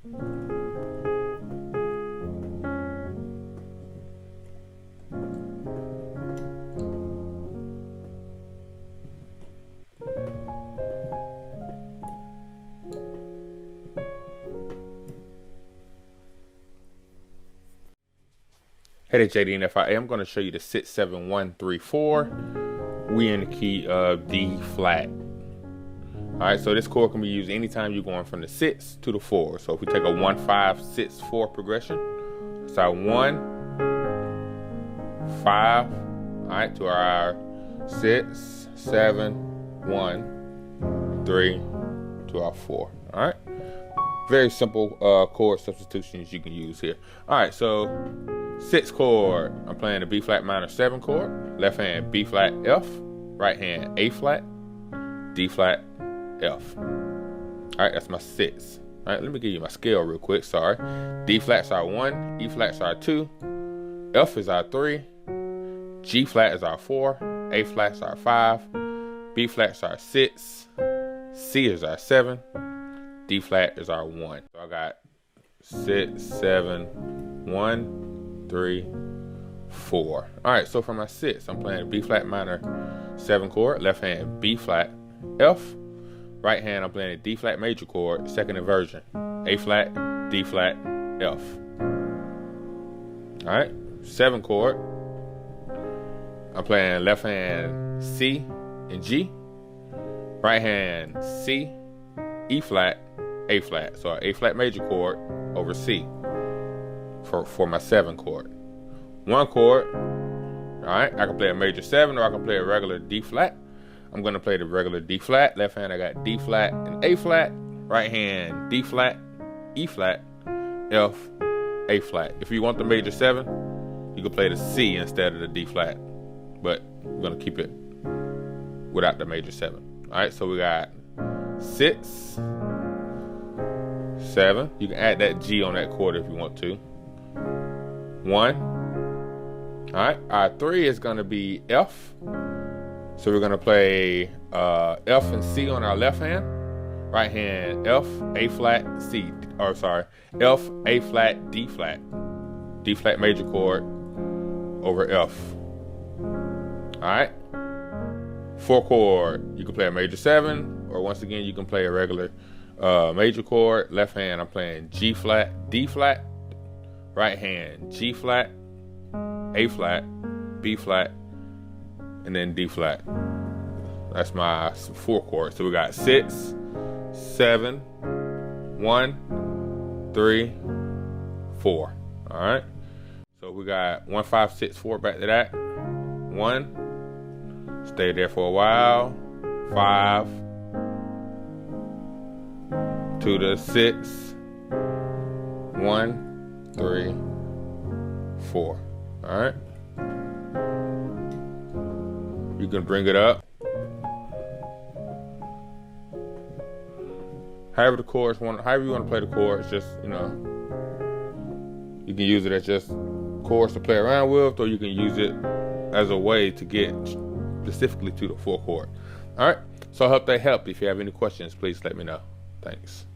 Hey there, JD and FIA. I'm going to show you the 6, 7, 1, 3, 4. We in the key of D flat. Alright, so this chord can be used anytime you're going from the 6 to the 4. So if we take a 1, 5, 6, 4 progression, start 1, 5, alright, to our 6, 7, 1, 3, to our 4. Alright, very simple chord substitutions you can use here. Alright, so 6 chord, I'm playing the B flat minor 7 chord, left hand B flat F, right hand A flat, D flat F. Alright, that's my 6. Alright, let me give you my scale real quick, sorry. D flat's our 1, E flat's our 2, F is our 3, G flat is our 4, A flat's our 5, B flat's our 6, C is our 7, D flat is our 1. So I got 6, 7, 1, 3, 4. Alright, so for my 6, I'm playing B flat minor 7 chord, left hand B flat F, right hand I'm playing a D flat major chord, second inversion, A flat, D flat, F. Alright, 7 chord, I'm playing left hand C and G, right hand C, E flat, A flat. So A flat major chord over C for my 7 chord. 1 chord, alright, I can play a major 7 or I can play a regular D flat. I'm gonna play the regular D flat. Left hand I got D flat and A flat. Right hand D flat, E flat, F, A flat. If you want the major 7, you can play the C instead of the D flat. But we're gonna keep it without the major 7. Alright, so we got 6, 7. You can add that G on that chord if you want to. 1. Alright, our 3 is gonna be F. So we're gonna play F and C on our left hand. Right hand F, A flat, C, or sorry, F, A flat, D flat. D flat major chord over F. Alright. 4 chord, you can play a major 7, or once again you can play a regular major chord. Left hand I'm playing G flat, D flat. Right hand G flat, A flat, B flat, and then D flat. That's my 4 chords. So we got 6, 7, 1, 3, 4. All right. So we got 1, 5, 6, 4 back to that. 1. Stay there for a while. 5. To the 6. 1, 3, 4. All right. You can bring it up. However the chords however you want to play the chords, just, you know, you can use it as just chords to play around with, or you can use it as a way to get specifically to the 4 chord. All right. So I hope they help. If you have any questions, please let me know. Thanks.